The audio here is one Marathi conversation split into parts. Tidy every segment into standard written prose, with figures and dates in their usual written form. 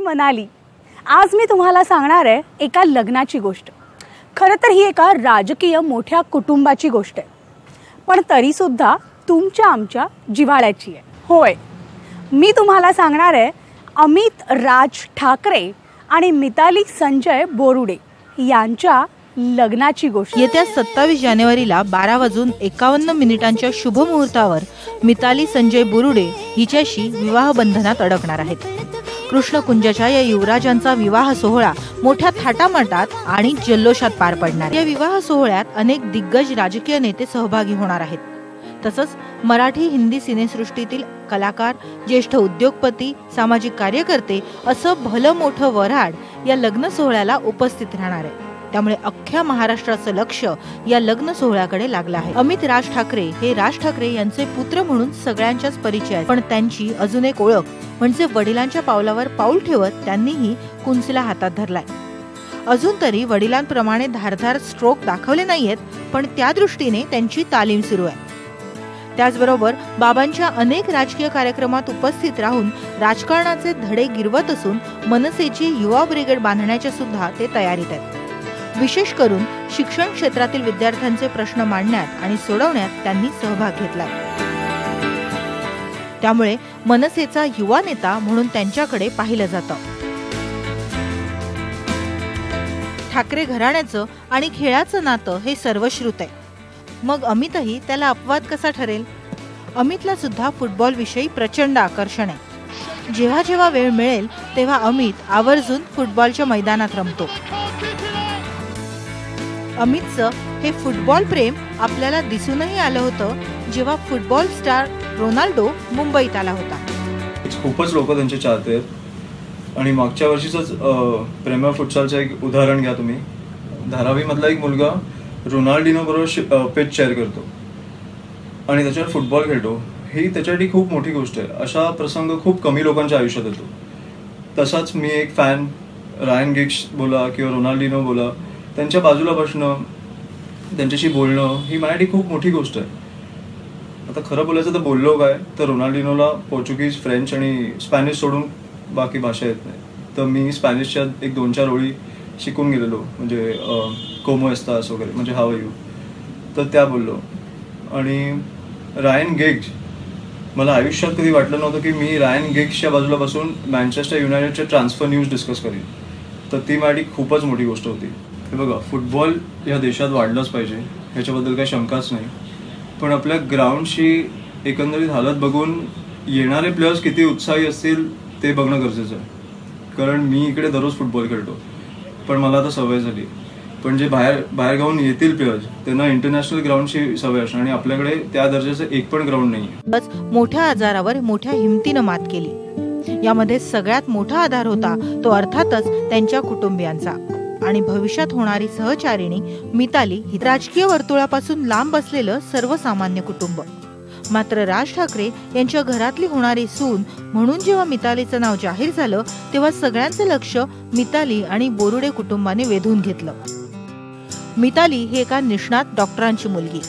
मनाली. आज मी तुम्हाला सांगणार आहे एका लग्नाची गोष्ट. खरं तर ही एका राजकीय मोठ्या कुटुंबाची गोष्ट आहे, पण तरीसुद्धा तुमच्या आमच्या जिव्हाळ्याची आहे. होय, मी तुम्हाला सांगणार आहे अमित राज ठाकरे आणि मिताली संजय बोरुडे यांच्या लग्नाची गोष्ट. येत्या 27 जानेवारीला 12:51 शुभ मुहूर्तावर मिताली संजय बोरुडे हिच्याशी विवाह बंधनात अडकणार आहेत. कृष्णकुंजाच्या या युवराजांचा विवाह सोहळा मोठ्या थाटामाटात आणि जल्लोषात पार पडणार. या विवाह सोहळ्यात अनेक दिग्गज राजकीय नेते सहभागी होणार आहेत. तसंच मराठी हिंदी सिनेसृष्टीतील कलाकार, ज्येष्ठ उद्योगपती, सामाजिक कार्यकर्ते असं भलं मोठं वऱ्हाड या लग्न सोहळ्याला उपस्थित राहणार आहे. त्यामुळे अख्ख्या महाराष्ट्राचं लक्ष या लग्न सोहळ्याकडे लागलं आहे. अमित राज ठाकरे हे राज ठाकरे यांचे पुत्र म्हणून सगळ्यांच्याच परिचय आहे, पण त्यांची अजून एक ओळख म्हणजे वडिलांच्या पावलावर पाऊल ठेवत त्यांनीही कुंचला हातात धरलाय. अजून तरी वडिलांप्रमाणे धारधार स्ट्रोक दाखवले नाहीयेत, पण त्या दृष्टीने त्यांची तालीम सुरू आहे. त्याचबरोबर बाबांच्या अनेक राजकीय कार्यक्रमात उपस्थित राहून राजकारणाचे धडे गिरवत असून मनसेची युवा ब्रिगेड बांधण्याच्या सुद्धा ते तयारीत आहेत. विशेष करून शिक्षण क्षेत्रातील विद्यार्थ्यांचे प्रश्न मांडण्यात आणि सोडवण्यात त्यांनी सहभाग घेतलाय. त्यामुळे मनसेचा युवा नेता म्हणून त्यांच्याकडे पाहिलं जातं. ठाकरे घराण्याचं आणि खेळाचं नातं हे सर्वश्रुत आहे. मग अमितही त्याला अपवाद कसा ठरेल? अमितला सुद्धा फुटबॉल विषयी प्रचंड आकर्षण आहे. जेव्हा जेव्हा वेळ मिळेल तेव्हा अमित आवर्जून फुटबॉलच्या मैदानात रमतो. अमितचं हे फुटबॉल प्रेम आपल्याला दिसूनही आलं होतं जेव्हा फुटबॉल स्टार रोनाल्डो मुंबईत आला होता. खूपच लोक त्यांचे चाहते आहेत आणि मागच्या वर्षीच प्रेमियर फुटसॉलचं एक उदाहरण घ्या तुम्ही. धारावीमधला एक मुलगा रोनाल्डिनो बरोबर पिच शेअर करतो आणि त्याच्यावर फुटबॉल खेळतो. ही त्याच्यासाठी खूप मोठी गोष्ट आहे. अशा प्रसंग खूप कमी लोकांच्या आयुष्यात येतो. तसाच मी एक फॅन रायन गिग्स बोला किंवा रोनाल्डिनो बोला, त्यांच्या बाजूला बसणं, त्यांच्याशी बोलणं ही माझ्यासाठी खूप मोठी गोष्ट आहे. आता खरं बोलायचं तर बोललो काय तर रोनाल्डिनोला पोर्चुगीज, फ्रेंच आणि स्पॅनिश सोडून बाकी भाषा येत नाही. तर मी स्पॅनिशच्या एक 2-4 ओळी शिकून गेलेलो, म्हणजे कोमो एस्तास वगैरे, म्हणजे हाव आर यू, तर त्या बोललो. आणि रायन गिग्स, मला आयुष्यात कधी वाटलं नव्हतं की मी रायन गिग्सच्या बाजूला बसून मँचेस्टर युनायटेडच्या ट्रान्सफर न्यूज डिस्कस करीन. तर ती माझी खूपच मोठी गोष्ट होती. हे बघा, फुटबॉल या देशात वाढलंच पाहिजे, ह्याच्याबद्दल काही शंकाच नाही. पण आपल्या ग्राउंडशी एकंदरीत हालत बघून येणारे प्लेयर्स किती उत्साही असतील ते बघणं गरजेचं आहे. कारण मी इकडे दररोज फुटबॉल खेळतो, पण मला आता सवय झाली. पण जे बाहेर गावून येतील प्लेयर्स त्यांना इंटरनॅशनल ग्राउंडची सवय असणार आणि आपल्याकडे त्या दर्जाचं एक पण ग्राउंड नाही. मोठ्या आजारावर मोठ्या हिमतीनं मात केली. यामध्ये सगळ्यात मोठा आधार होता तो अर्थातच त्यांच्या कुटुंबियांचा आणि भविष्यात होणारी सहचारिणी मिताली ही राजकीय वर्तुळापासून लांब असलेलं सर्वसामान्य कुटुंब. मात्र राज ठाकरे यांच्या घरातली होणारी सून म्हणून जेव्हा मितालीचं नाव जाहीर झालं तेव्हा सगळ्यांचं लक्ष मिताली आणि बोरुडे कुटुंबाने वेधून घेतलं. मिताली ही एका निष्णात डॉक्टरांची मुलगी.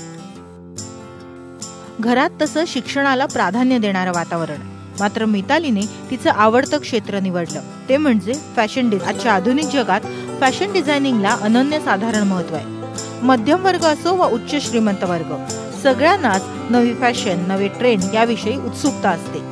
घरात तसं शिक्षणाला प्राधान्य देणारं वातावरण. मात्र मितालीने तिचं आवडतं क्षेत्र निवडलं, ते म्हणजे फॅशन डिझाईन. आजच्या आधुनिक जगात फॅशन डिझायनिंगला अनन्यसाधारण महत्व आहे. मध्यम वर्ग असो वा उच्च श्रीमंत वर्ग, सगळ्यांनाच नवी फॅशन, नवे ट्रेंड याविषयी उत्सुकता असते.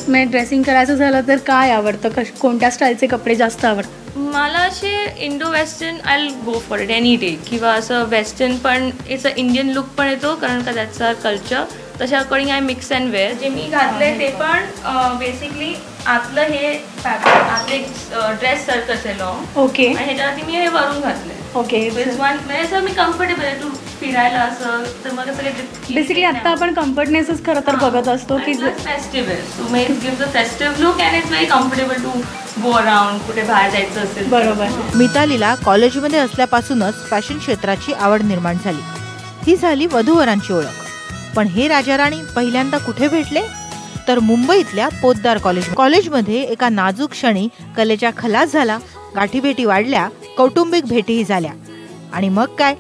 मी ड्रेसिंग करायचं झालं तर काय आवडतं, कोणत्या स्टाईलचे कपडे जास्त आवडतात? मला असे Indo western I go for it any day, किंवा असं वेस्टर्न पण इट्स अ इंडियन लुक पण येतो कारण का दॅट्स आवर कल्चर. तशा according I mix and wear. जे मी घातले ते पण बेसिकली आतलं हे फॅब्रिक, आतले ड्रेस सारखं असेल ओके, आणि ह्याच्यावरती मी हे वरून घातले. ओके, म्हणजे असं मी कम्फर्टेबल आहे टू फिरायला असं. तर मग सगळे बेसिकली आता आपण कम्फर्टनेसच खरं तर बघत असतो की festive to make give the festive look and it's very comfortable to go around, कुठे बाहेर जायचं असेल. बरोबर. मितालीला कॉलेजमध्ये असल्यापासूनच फॅशन क्षेत्राची आवड निर्माण झाली. ही झाली वधूवरांची ओळख. पण हे राजाराणी पहिल्यांदा कुठे भेटले तर मुंबईतल्या पोद्दार कॉलेजमध्ये एका नाजूक क्षणी कलेचा खलास झाला. गाठीभेटी वाढल्या, कौटुंबिक भेटीही झाल्या आणि मग काय,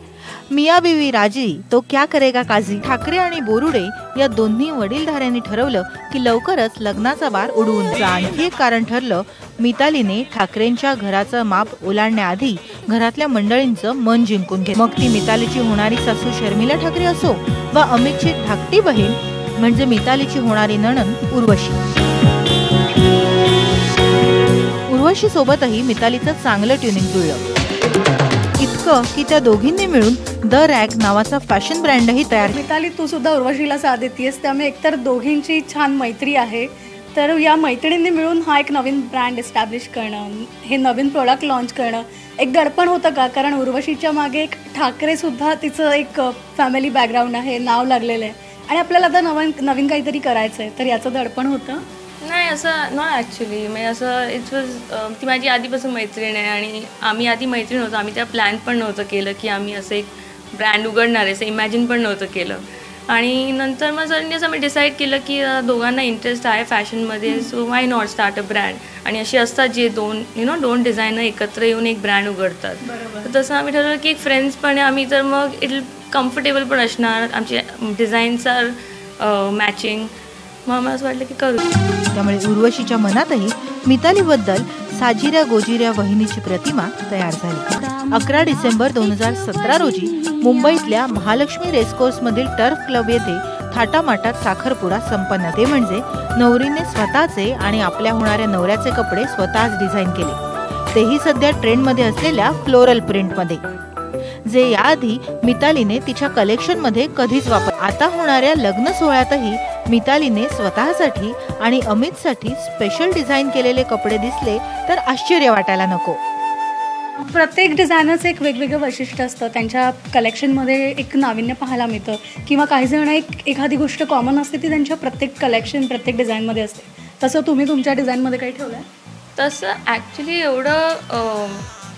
मिया बीवी राजी तो क्या करेगा काजी. ठाकरे आणि बोरुडे या दोन्ही वडीलधाऱ्यांनी ठरवलं की लवकरच लग्नाचा बार उडवून. आणखी एक कारण ठरलं मितालीने ठाकरेंच्या घराचं माप ओलांडण्याआधी घरातल्या मंडळींचं मन जिंकून घेतलं। मग ती मितालीची होणारी सासू शर्मिला ठाकरे असो वा अमितची धाकटी बहीण म्हणजे मितालीची होणारी नणंद उर्वशी। उर्वशी सोबतही मितालीचं चांगलं ट्युनिंग जुळलं, इतकं की त्या दोघींनी मिळून द रॅक नावाचा फॅशन ब्रँडही तयार। मिताली, तू सुद्धा उर्वशीला साथ देतेस, त्यामुळे एकतर दोघींची छान मैत्री आहे। तर या मैत्रिणींनी मिळून हा एक नवीन ब्रँड एस्टॅब्लिश करणं, हे नवीन प्रोडक्ट लॉन्च करणं एक दडपण होतं का? कारण उर्वशीच्या मागे एक ठाकरे सुद्धा तिचं एक फॅमिली बॅकग्राऊंड आहे, नाव लागलेलं आहे आणि आपल्याला आता नवीन काहीतरी करायचं आहे, तर याचं दडपण होतं? नाही, असं नॉट ॲक्च्युली. म्हणजे असं इट वॉज, ती माझी आधीपासून मैत्रीण आहे आणि आम्ही आधी मैत्रीण होतो. आम्ही त्या प्लॅन पण नव्हतं केलं की आम्ही असं एक ब्रँड उघडणार आहे, असं इमॅजिन पण नव्हतं केलं. आणि नंतर मग सडनली असं मी डिसाईड केलं की दोघांना इंटरेस्ट आहे फॅशनमध्ये, so why not start a brand. आणि अशी असतात जे दोन डिझायनर एकत्र येऊन एक ब्रँड उघडतात. तर तसं आम्ही ठरवलं की एक फ्रेंड्स पण आहे आम्ही, तर मग इट कम्फर्टेबल पण असणार, आमचे डिझाईन्स आर मॅचिंग. मग मला असं वाटलं की करू. त्यामुळे उर्वशीच्या मनातही मितालीबद्दल साजिऱ्या गोजिऱ्या वहिनीची प्रतिमा तयार झाली. 11 डिसेंबर 2017 रोजी मुंबईतल्या महालक्ष्मी रेसकोर्समधील टर्फ क्लब येथे थाटामाटात साखरपुडा संपन्न. ते म्हणजे नवरीने स्वतःचे आणि आपल्या होणाऱ्या नवऱ्याचे कपडे स्वतःच डिझाईन केले, तेही सध्या ट्रेंडमध्ये असलेल्या फ्लोरल प्रिंटमध्ये, जे याआधी मितालीने तिच्या कलेक्शनमध्ये कधीच वापर. आता होणाऱ्या लग्न सोहळ्यातही मितालीने स्वतःसाठी आणि अमितसाठी स्पेशल डिझाईन केलेले कपडे दिसले तर आश्चर्य वाटायला नको. प्रत्येक डिझायनरचं एक वेगवेगळं वैशिष्ट्य असतं, त्यांच्या कलेक्शनमध्ये एक नाविन्य पाहायला मिळतं किंवा काही जण एखादी गोष्ट कॉमन असते ती त्यांच्या प्रत्येक कलेक्शन प्रत्येक डिझाईनमध्ये असते. तसं तुम्ही तुमच्या डिझाईनमध्ये काही ठेवलं आहे? तसं ॲक्च्युली एवढं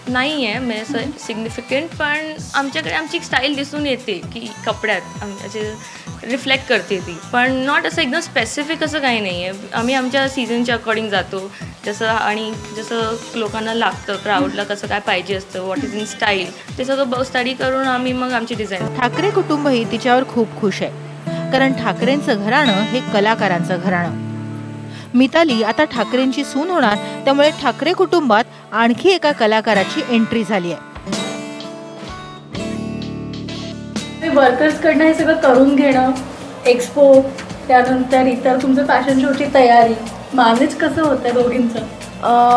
नाही आहे म्हणजे असं सिग्निफिकंट, पण आमच्याकडे आमची एक स्टाईल दिसून येते की कपड्यात आमचे रिफ्लेक्ट करते ती, पण नॉट असं एकदम स्पेसिफिक असं काही नाही आहे. आम्ही आमच्या सीझनच्या अकॉर्डिंग जातो, जसं लोकांना लागतं, क्राऊडला कसं काय पाहिजे असतं, व्हॉट इज इन स्टाईल, ते सगळं स्टडी करून आम्ही मग आमची डिझाईन. ठाकरे कुटुंबही तिच्यावर खूप खुश आहे, कारण ठाकरेंचं घराणं हे कलाकारांचं घराणं. मिताली आता ठाकरेंची सून होणार, त्यामुळे ठाकरे कुटुंबात आणखी एका कलाकाराची एंट्री झाली आहे. वर्कर्सकडनं हे सगळं करून घेणं, एक्सपो, त्यानंतर इतर तुमचं फॅशन शोची तयारी, मॅनेज कसं होतं दोघींचं?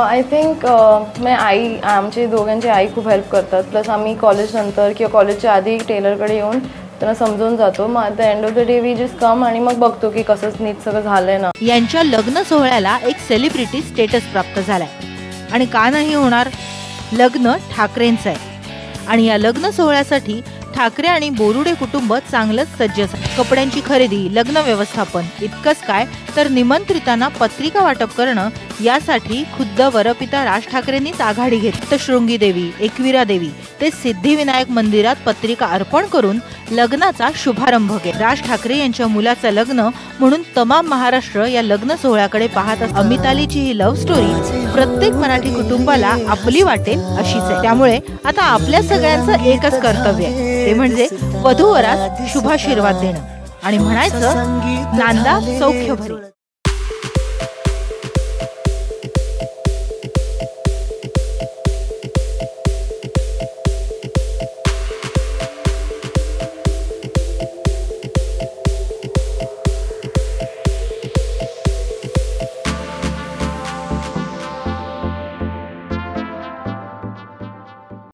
आय थिंक आमची दोघांची आई खूप हेल्प करतात. प्लस आम्ही कॉलेज नंतर किंवा कॉलेजच्या आधी टेलरकडे येऊन त्यांना समजून जातो. मग at the end of the day we just come आणि मग बघतो की कसं नीट सगळं झालंय ना. यांच्या लग्न सोहळ्याला एक सेलिब्रिटी स्टेटस प्राप्त झालाय, आणि का नाही होणार, लग्न ठाकरेंचं आहे. आणि या लग्न सोहळ्यासाठी ठाकरे आणि बोरुडे कुटुंब चांगलंच सज्ज आहे. कपड्यांची खरेदी, लग्न व्यवस्थापन, इतकंच काय तर निमंत्रितांना पत्रिका वाटप करणं यासाठी खुद्द वरपिता राज ठाकरेंनीच आघाडी घेतली. तर शृंगी देवी, एकविरा देवी ते सिद्धिविनायक मंदिरात पत्रिका अर्पण करून लग्नाचा शुभारंभ केला. राज ठाकरे यांच्या मुलाचं लग्न म्हणून तमाम महाराष्ट्र या लग्न सोहळ्याकडे पाहत असतं. अमितालीची ही लव्ह स्टोरी प्रत्येक मराठी कुटुंबाला आपली वाटेल अशीच आहे. त्यामुळे आता आपल्या सगळ्यांचं एकच कर्तव्य आहे, ते म्हणजे वधूवरास शुभाशीर्वाद देणं आणि म्हणायचं नांदा सौख्य भरी.